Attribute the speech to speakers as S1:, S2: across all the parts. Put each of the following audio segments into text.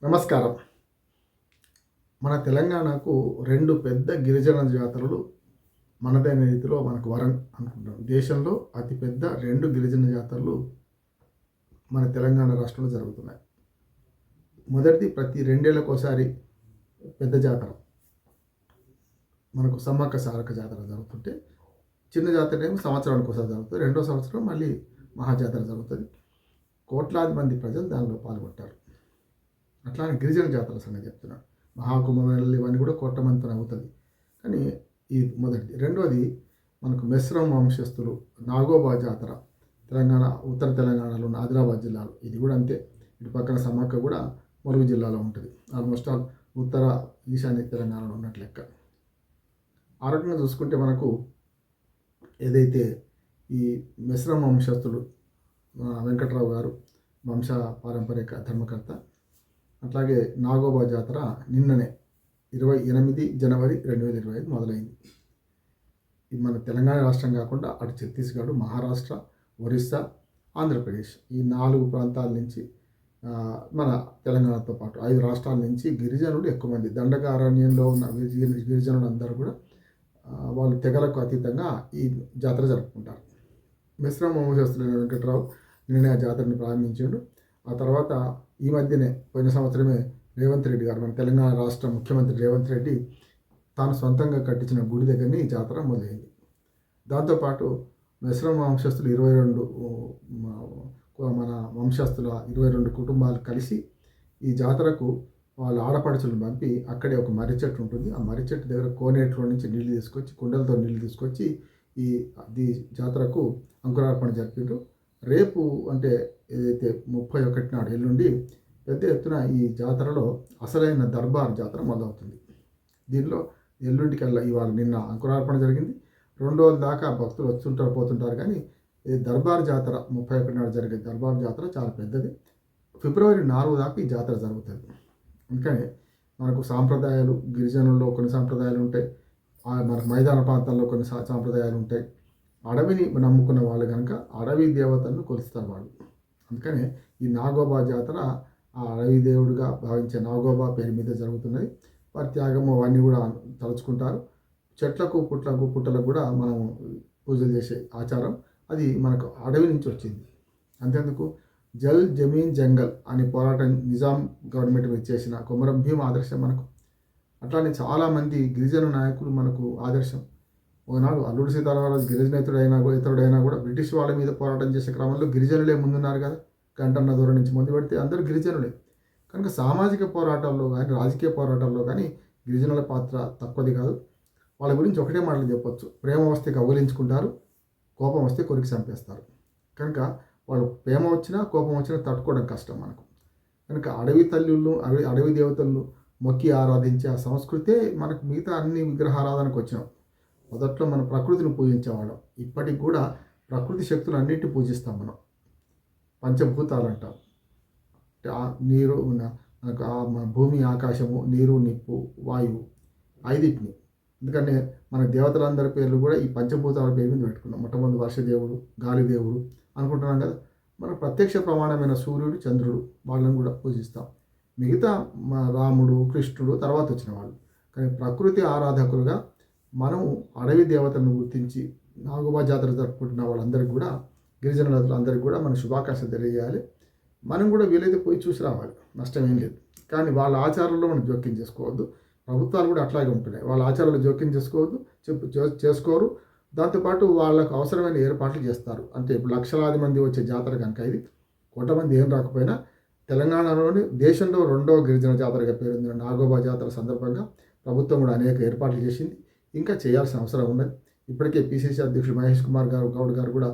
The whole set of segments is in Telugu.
S1: నమస్కారం. మన తెలంగాణకు 2 పెద్ద గిరిజన జాతరలు మనదైన రీతిలో మనకు వరం అనుకుంటాం. దేశంలో అతిపెద్ద 2 గిరిజన జాతరలు మన తెలంగాణ రాష్ట్రంలో జరుగుతున్నాయి. మొదటిది ప్రతి 2 ఏళ్లకోసారి పెద్ద జాతర. మనకు సమ్మక్క సారక్క జాతర జరుగుతుంటే, చిన్న జాతర ఏమో సంవత్సరానికి ఒకసారి జరుగుతుంది. రెండో సంవత్సరం మళ్ళీ మహాజాతర జరుగుతుంది. కోట్లాది మంది ప్రజలు దానిలో పాల్గొంటారు. అట్లానే గిరిజన జాతర సంగతి చెప్తున్నాను. మహాకుంభమేళలు ఇవన్నీ కూడా కోట్ల మందితో అవుతుంది. కానీ ఇది మొదటిది. రెండోది మనకు మెస్రం వంశస్థులు నాగోబా జాతర తెలంగాణ ఉత్తర తెలంగాణలో ఉన్న ఆదిలాబాద్ జిల్లాలో. ఇది కూడా అంతే. ఇటు పక్కన సమ్మక్క కూడా ములుగు జిల్లాలో ఉంటుంది. ఆల్మోస్ట్ ఆల్ ఉత్తర ఈశాన్య తెలంగాణలో ఉన్నట్లు లెక్క. ఆ రకంగా చూసుకుంటే మనకు ఏదైతే ఈ మెస్రం వంశస్థులు వెంకట్రావు గారు వంశ పారంపరిక ధర్మకర్త, అట్లాగే నాగోబా జాతర నిన్ననే 28 జనవరి 2025 మొదలైంది. ఇది మన తెలంగాణ రాష్ట్రం కాకుండా అటు ఛత్తీస్గఢ్, మహారాష్ట్ర, ఒరిస్సా, ఆంధ్రప్రదేశ్ ఈ 4 ప్రాంతాల నుంచి మన తెలంగాణతో పాటు 5 రాష్ట్రాల నుంచి గిరిజనులు ఎక్కువ మంది, దండకారణ్యంలో ఉన్న గిరిజనులు అందరూ కూడా వాళ్ళు తెగలకు అతీతంగా ఈ జాతర జరుపుకుంటారు. మిశ్రమ వంశస్థులైన వెంకట్రావు నిన్ననే ఆ జాతరని ప్రారంభించాడు. ఆ తర్వాత ఈ మధ్యనే పోయిన సంవత్సరమే రేవంత్ రెడ్డి గారు, మన తెలంగాణ రాష్ట్ర ముఖ్యమంత్రి రేవంత్ రెడ్డి తాను సొంతంగా కట్టించిన గుడి దగ్గరనే ఈ జాతర మొదలైంది. దాంతోపాటు మిశ్రమ వంశస్థులు 22 మన వంశస్థుల 22 కుటుంబాలు కలిసి ఈ జాతరకు వాళ్ళ ఆడపడుచులను పంపి అక్కడే ఒక మర్రి చెట్టు ఉంటుంది. ఆ మర్రి చెట్టు దగ్గర కోనేట్లో నుంచి నీళ్లు తీసుకొచ్చి, కుండలతో నీళ్లు తీసుకొచ్చి ఈ జాతరకు అంకురార్పణ జరిపారు. రేపు అంటే ఏదైతే 31 నాడు ఎల్లుండి పెద్ద ఎత్తున ఈ జాతరలో అసలైన దర్బార్ జాతర మొదలవుతుంది. దీనిలో ఎల్లుండికల్లా ఇవాళ నిన్న అంకురార్పణ జరిగింది. 2 రోజుల దాకా భక్తులు వస్తుంటారు పోతుంటారు. కానీ ఈ దర్బార్ జాతర 31 నాడు జరిగే దర్బార్ జాతర చాలా పెద్దది. ఫిబ్రవరి 4 దాకా ఈ జాతర జరుగుతుంది. అందుకని మనకు సాంప్రదాయాలు, గిరిజనుల్లో కొన్ని సాంప్రదాయాలు ఉంటాయి, మనకు మైదాన ప్రాంతాల్లో కొన్ని సాంప్రదాయాలు ఉంటాయి. అడవిని నమ్ముకున్న వాళ్ళు కనుక అడవి దేవతలను కొలుస్తారు వాళ్ళు. అందుకనే ఈ నాగోబా జాతర ఆ అడవి దేవుడిగా భావించే నాగోబా పేరు మీద జరుగుతున్నది. వారి త్యాగము అవన్నీ కూడా తలుచుకుంటారు. చెట్లకు పుట్టలకు కూడా మనం పూజలు చేసే ఆచారం అది మనకు అడవి నుంచి వచ్చింది. అంతేందుకు జల్ జమీన్ జంగల్ అని పోరాటం నిజాం గవర్నమెంట్ మీద చేసిన కొమరం భీం ఆదర్శం మనకు. అట్లానే చాలామంది గిరిజన నాయకులు మనకు ఆదర్శం. ఒకనాడు అల్లూరి సీతారామరాజు ఇతరుడైనా కూడా బ్రిటిష్ వాళ్ళ మీద పోరాటం చేసే క్రమంలో గిరిజనులే ముందున్నారు కదా. గంటన్న దూరం నుంచి ముందు పెడితే అందరూ గిరిజనులే. కనుక సామాజిక పోరాటాల్లో కానీ రాజకీయ పోరాటాల్లో కానీ గిరిజనుల పాత్ర తక్కువది కాదు. వాళ్ళ గురించి ఒకటే మాటలు చెప్పొచ్చు: ప్రేమ వస్తే కౌగిలించుకుంటారు, కోపం వస్తే కొరికి చంపేస్తారు. కనుక వాళ్ళు ప్రేమ వచ్చినా కోపం వచ్చినా తట్టుకోవడం కష్టం మనకు. కనుక అడవి తల్లులను అడవి దేవతలను మొక్కి ఆరాధించే ఆ సంస్కృతే మనకు మిగతా అన్ని విగ్రహారాధనకు వచ్చినాం. మొదట్లో మనం ప్రకృతిని పూజించేవాళ్ళం. ఇప్పటికి కూడా ప్రకృతి శక్తులు అన్నింటినీ పూజిస్తాం మనం. పంచభూతాలు అంటాం. నీరు, మనకు మన భూమి, ఆకాశము, నీరు, నిప్పు, వాయువు, 5. ఎందుకంటే మన దేవతలందరి పేర్లు కూడా ఈ పంచభూతాల పేరు మీద పెట్టుకున్నాం. మొట్టమొదటి వర్షదేవుడు, గాలిదేవుడు అనుకుంటున్నాం కదా. మన ప్రత్యక్ష ప్రమాణమైన సూర్యుడు, చంద్రుడు వాళ్ళని కూడా పూజిస్తాం. మిగతా రాముడు, కృష్ణుడు తర్వాత వచ్చిన వాళ్ళు. కానీ ప్రకృతి ఆరాధకులుగా మనం అడవి దేవతలను గుర్తించి నాగోబా జాతర జరుపుకుంటున్న వాళ్ళందరికీ కూడా, గిరిజనులందరికీ కూడా మన శుభాకాంక్షలు తెలియజేయాలి. మనం కూడా వీలైతే పోయి చూసి రావాలి, నష్టం ఏం లేదు. కానీ వాళ్ళ ఆచారాల్లో మనం జోక్యం చేసుకోవద్దు. ప్రభుత్వాలు కూడా అట్లాగే ఉంటున్నాయి. వాళ్ళ ఆచారాలు జోక్యం చేసుకోరు. దాంతోపాటు వాళ్ళకు అవసరమైన ఏర్పాట్లు చేస్తారు. అంటే ఇప్పుడు లక్షలాది మంది వచ్చే జాతర కనుక ఇది, కోట్ల మంది ఏం రాకపోయినా తెలంగాణలోని దేశంలో 2వ గిరిజన జాతరగా పేరొందిన నాగోబా జాతర సందర్భంగా ప్రభుత్వం కూడా అనేక ఏర్పాట్లు చేసింది. ఇంకా చేయాల్సిన అవసరం ఉన్నది. ఇప్పటికే పిసిసి అధ్యక్షుడు మహేష్ కుమార్ గౌడ్ గారు కూడా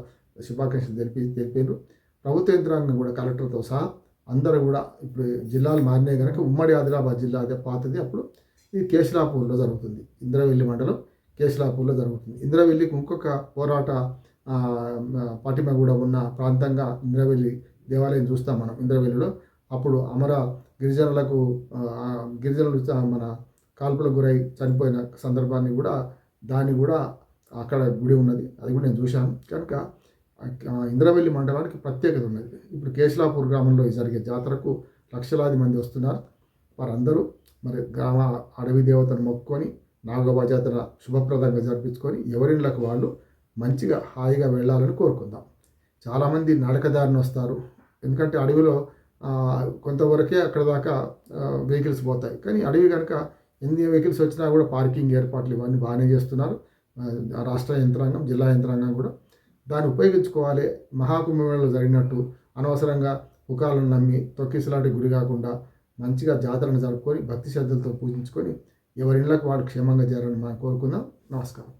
S1: శుభాకాంక్షలు తెలిపారు. ప్రభుత్వ యంత్రాంగం కూడా కలెక్టర్తో సహా అందరూ కూడా ఇప్పుడు జిల్లాలు మారినాయి కనుక ఉమ్మడి ఆదిలాబాద్ జిల్లా అదే పాతది. అప్పుడు ఇది కేశలాపూర్లో జరుగుతుంది. ఇంద్రవెల్లి మండలం కేశలాపూర్లో జరుగుతుంది. ఇంద్రవెల్లికి ఇంకొక పోరాట పటిమ కూడా ఉన్న ప్రాంతంగా ఇంద్రవెల్లి దేవాలయం చూస్తాం మనం. ఇంద్రవెల్లిలో అప్పుడు అమర గిరిజనులు మన కాల్పులకు గురై చనిపోయిన సందర్భాన్ని కూడా దాన్ని కూడా అక్కడ గుడి ఉన్నది. అది కూడా నేను చూశాను. కనుక ఇంద్రవెల్లి మండలానికి ప్రత్యేకత ఉన్నది. ఇప్పుడు కేశలాపూర్ గ్రామంలో జరిగే జాతరకు లక్షలాది మంది వస్తున్నారు. వారందరూ మరి గ్రామ అడవి దేవతను మొక్కుకొని నాగోబా జాతర శుభప్రదంగా జరిపించుకొని ఎవరిళ్ళకు వాళ్ళు మంచిగా హాయిగా వెళ్ళాలని కోరుకుందాం. చాలామంది నడకదారిని వస్తారు, ఎందుకంటే అడవిలో కొంతవరకే అక్కడ దాకా వెహికల్స్ పోతాయి. కానీ అడవి కనుక ఎన్ని వెహికల్స్ వచ్చినా కూడా పార్కింగ్ ఏర్పాట్లు ఇవన్నీ బాగానే చేస్తున్నారు రాష్ట్ర యంత్రాంగం, జిల్లా యంత్రాంగం కూడా. దాన్ని ఉపయోగించుకోవాలి. మహాకుంభమేళలో జరిగినట్టు అనవసరంగా పుకాలను నమ్మి తొక్కిసలాటి గురి కాకుండా మంచిగా జాతరను జరుపుకొని భక్తి శ్రద్ధలతో పూజించుకొని ఎవరి ఇళ్ళకు వాళ్ళు క్షేమంగా చేరాలని మనం కోరుకుందాం. నమస్కారం.